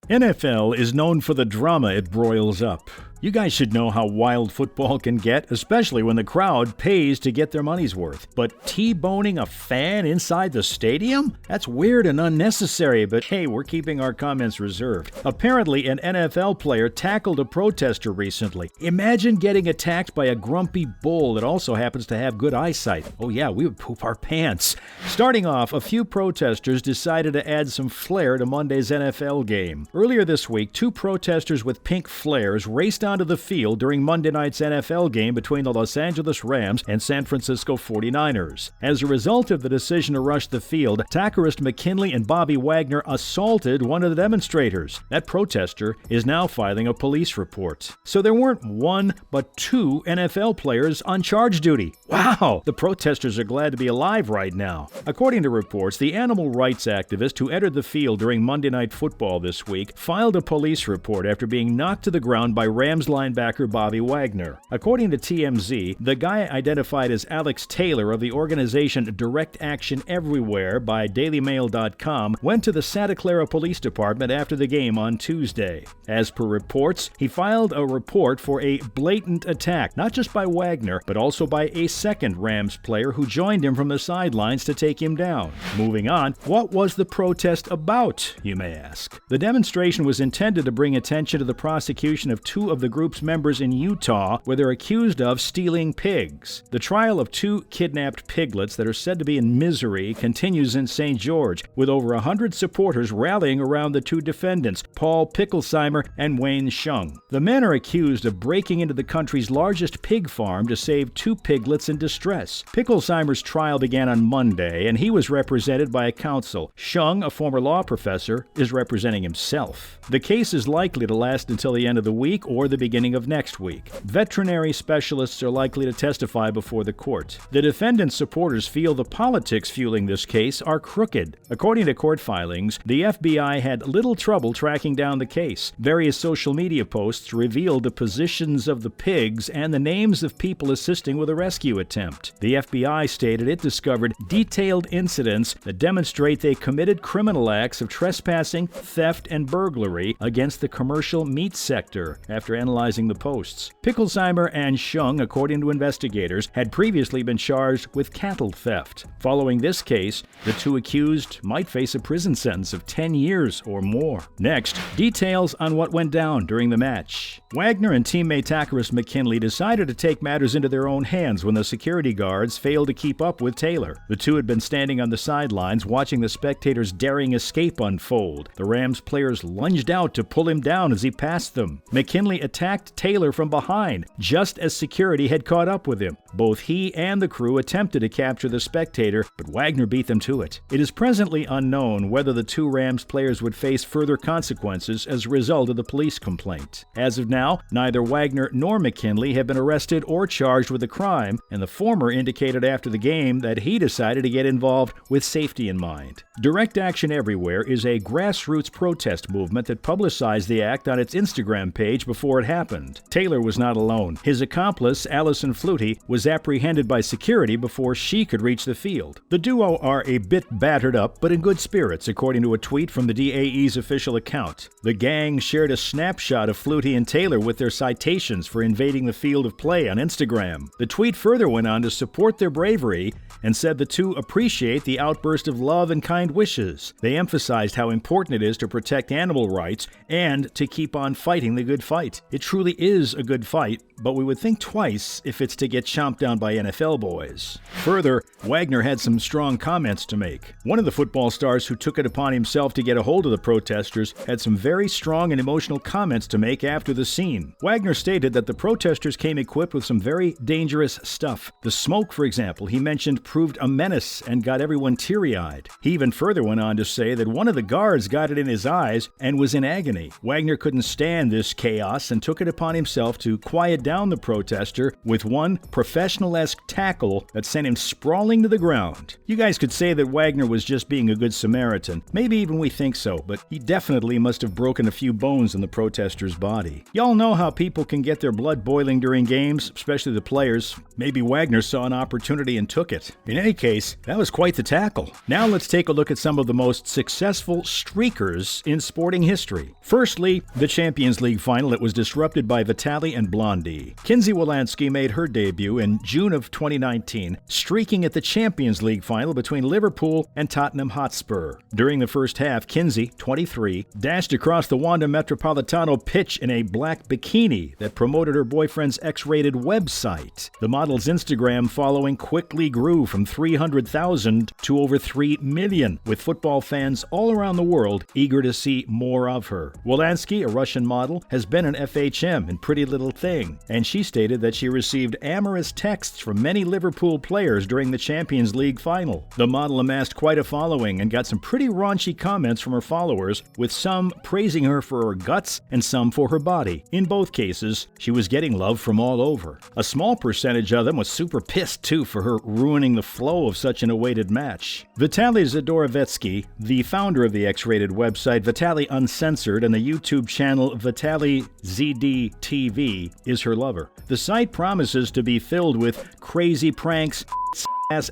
NFL is known for the drama it broils up. You guys should know how wild football can get, especially when the crowd pays to get their money's worth. But T-boning a fan inside the stadium? That's weird and unnecessary, but hey, we're keeping our comments reserved. Apparently, an NFL player tackled a protester recently. Imagine getting attacked by a grumpy bull that also happens to have good eyesight. Oh yeah, we would poop our pants. Starting off, a few protesters decided to add some flair to Monday's NFL game. Earlier this week, two protesters with pink flares raced onto the field during Monday night's NFL game between the Los Angeles Rams and San Francisco 49ers. As a result of the decision to rush the field, Takkarist McKinley and Wagner assaulted one of the demonstrators. That protester is now filing a police report. So there weren't one, but two NFL players on charge duty. Wow! The protesters are glad to be alive right now. According to reports, the animal rights activist who entered the field during Monday Night Football this week filed a police report after being knocked to the ground by Rams linebacker Wagner. According to TMZ, the guy identified as Alex Taylor of the organization Direct Action Everywhere by DailyMail.com went to the Santa Clara Police Department after the game on Tuesday. As per reports, he filed a report for a blatant attack, not just by Wagner, but also by a second Rams player who joined him from the sidelines to take him down. Moving on, what was the protest about, you may ask? The demonstration was intended to bring attention to the prosecution of two of the group's members in Utah, where they're accused of stealing pigs. The trial of two kidnapped piglets that are said to be in misery continues in St. George, with over 100 supporters rallying around the two defendants, Paul Picklesheimer and Wayne Shung. The men are accused of breaking into the country's largest pig farm to save two piglets in distress. Picklesheimer's trial began on Monday, and he was represented by a counsel. Shung, a former law professor, is representing himself. The case is likely to last until the end of the week or the beginning of next week. Veterinary specialists are likely to testify before the court. The defendant's supporters feel the politics fueling this case are crooked. According to court filings, the FBI had little trouble tracking down the case. Various social media posts revealed the positions of the pigs and the names of people assisting with a rescue attempt. The FBI stated it discovered detailed incidents that demonstrate they committed criminal acts of trespassing, theft, and burglary against the commercial meat sector after analyzing the posts. Picklesheimer and Shung, according to investigators, had previously been charged with cattle theft. Following this case, the two accused might face a prison sentence of 10 years or more. Next, details on what went down during the match. Wagner and teammate Takkarist McKinley decided to take matters into their own hands when the security guards failed to keep up with Taylor. The two had been standing on the sidelines watching the spectators' daring escape unfold. The Rams players lunged out to pull him down as he passed them. McKinley attacked Taylor from behind, just as security had caught up with him. Both he and the crew attempted to capture the spectator, but Wagner beat them to it. It is presently unknown whether the two Rams players would face further consequences as a result of the police complaint. As of now, neither Wagner nor McKinley have been arrested or charged with a crime, and the former indicated after the game that he decided to get involved with safety in mind. Direct Action Everywhere is a grassroots protest movement that publicized the act on its Instagram page before it happened. Taylor was not alone. His accomplice, Allison Flutie, was apprehended by security before she could reach the field. The duo are a bit battered up, but in good spirits, according to a tweet from the DAE's official account. The gang shared a snapshot of Flutie and Taylor with their citations for invading the field of play on Instagram. The tweet further went on to support their bravery and said the two appreciate the outburst of love and kind wishes. They emphasized how important it is to protect animal rights and to keep on fighting the good fight. It truly is a good fight, but we would think twice if it's to get chomped down by NFL boys. Further, Wagner had some strong comments to make. One of the football stars who took it upon himself to get a hold of the protesters had some very strong and emotional comments to make after the scene. Wagner stated that the protesters came equipped with some very dangerous stuff. The smoke, for example, he mentioned proved a menace and got everyone teary-eyed. He even further went on to say that one of the guards got it in his eyes and was in agony. Wagner couldn't stand this chaos and took it upon himself to quiet down the protester with one professional-esque tackle that sent him sprawling to the ground. You guys could say that Wagner was just being a good Samaritan. Maybe even we think so, but he definitely must have broken a few bones in the protester's body. Y'all know how people can get their blood boiling during games, especially the players. Maybe Wagner saw an opportunity and took it. In any case, that was quite the tackle. Now let's take a look at some of the most successful streakers in sporting history. Firstly, the Champions League final that was disrupted by Vitaly and Blondie. Kinsey Wolanski made her debut in June of 2019, streaking at the Champions League final between Liverpool and Tottenham Hotspur. During the first half, Kinsey, 23, dashed across the Wanda Metropolitano pitch in a black bikini that promoted her boyfriend's X-rated website. The model's Instagram following quickly grew from 300,000 to over 3 million, with football fans all around the world eager to see more of her. Wolanski, a Russian model, has been an FHM in Pretty Little Thing, and she stated that she received amorous texts from many Liverpool players during the Champions League final. The model amassed quite a following and got some pretty raunchy comments from her followers, with some praising her for her guts and some for her body. In both cases, she was getting love from all over. A small percentage of them was super pissed too for her ruining the flow of such an awaited match. Vitaly Zadorovetsky, the founder of the X-rated website Vitaly Uncensored and the YouTube channel Vitaly ZD TV, is her lover. The site promises to be filled with crazy pranks,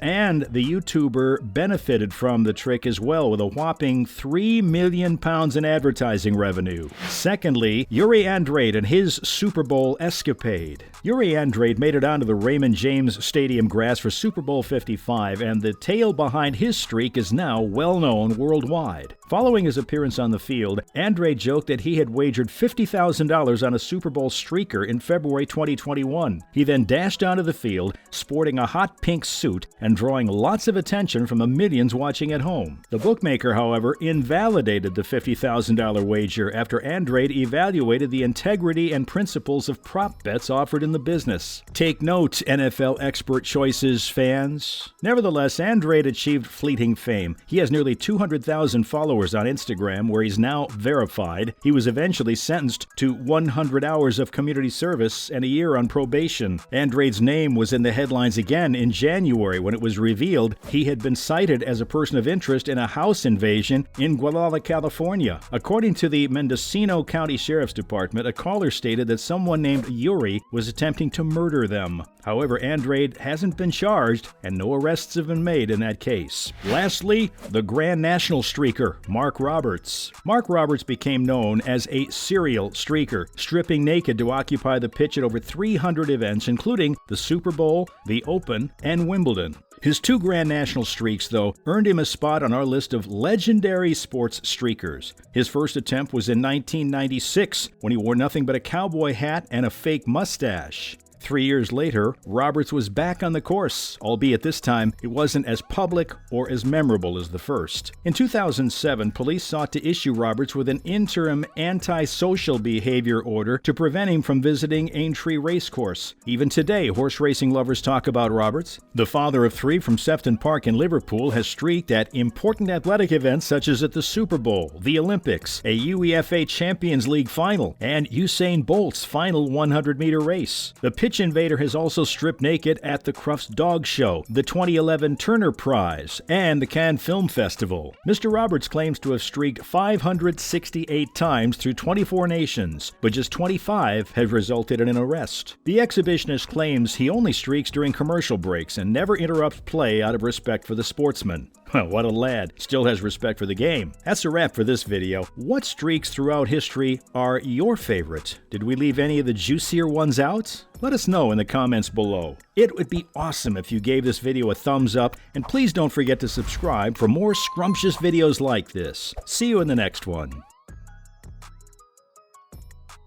and the YouTuber benefited from the trick as well with a whopping £3 million in advertising revenue. Secondly, Yuri Andrade and his Super Bowl escapade. Yuri Andrade made it onto the Raymond James Stadium grass for Super Bowl 55, and the tale behind his streak is now well known worldwide. Following his appearance on the field, Andrade joked that he had wagered $50,000 on a Super Bowl streaker in February 2021. He then dashed onto the field, sporting a hot pink suit and drawing lots of attention from the millions watching at home. The bookmaker, however, invalidated the $50,000 wager after Andrade evaluated the integrity and principles of prop bets offered in the business. Take note, NFL expert choices fans. Nevertheless, Andrade achieved fleeting fame. He has nearly 200,000 followers on Instagram, where he's now verified. He was eventually sentenced to 100 hours of community service and a year on probation. Andrade's name was in the headlines again in January when it was revealed he had been cited as a person of interest in a house invasion in Guadalajara, California. According to the Mendocino County Sheriff's Department, a caller stated that someone named Yuri was attempting to murder them. However, Andrade hasn't been charged, and no arrests have been made in that case. Lastly, the Grand National streaker, Mark Roberts. Mark Roberts became known as a serial streaker, stripping naked to occupy the pitch at over 300 events, including the Super Bowl, the Open, and Wimbledon. His 2 Grand National streaks, though, earned him a spot on our list of legendary sports streakers. His first attempt was in 1996, when he wore nothing but a cowboy hat and a fake mustache. 3 years later, Roberts was back on the course, albeit this time it wasn't as public or as memorable as the first. In 2007, police sought to issue Roberts with an interim anti-social behavior order to prevent him from visiting Aintree Racecourse. Even today, horse racing lovers talk about Roberts. The father of 3 from Sefton Park in Liverpool has streaked at important athletic events such as at the Super Bowl, the Olympics, a UEFA Champions League final, and Usain Bolt's final 100-meter race. The pitch invader has also stripped naked at the Crufts Dog Show, the 2011 Turner Prize, and the Cannes Film Festival. Mr. Roberts claims to have streaked 568 times through 24 nations, but just 25 have resulted in an arrest. The exhibitionist claims he only streaks during commercial breaks and never interrupts play out of respect for the sportsman. Well, what a lad. Still has respect for the game. That's a wrap for this video. What streaks throughout history are your favorite? Did we leave any of the juicier ones out? Let us know in the comments below. It would be awesome if you gave this video a thumbs up, and please don't forget to subscribe for more scrumptious videos like this. See you in the next one.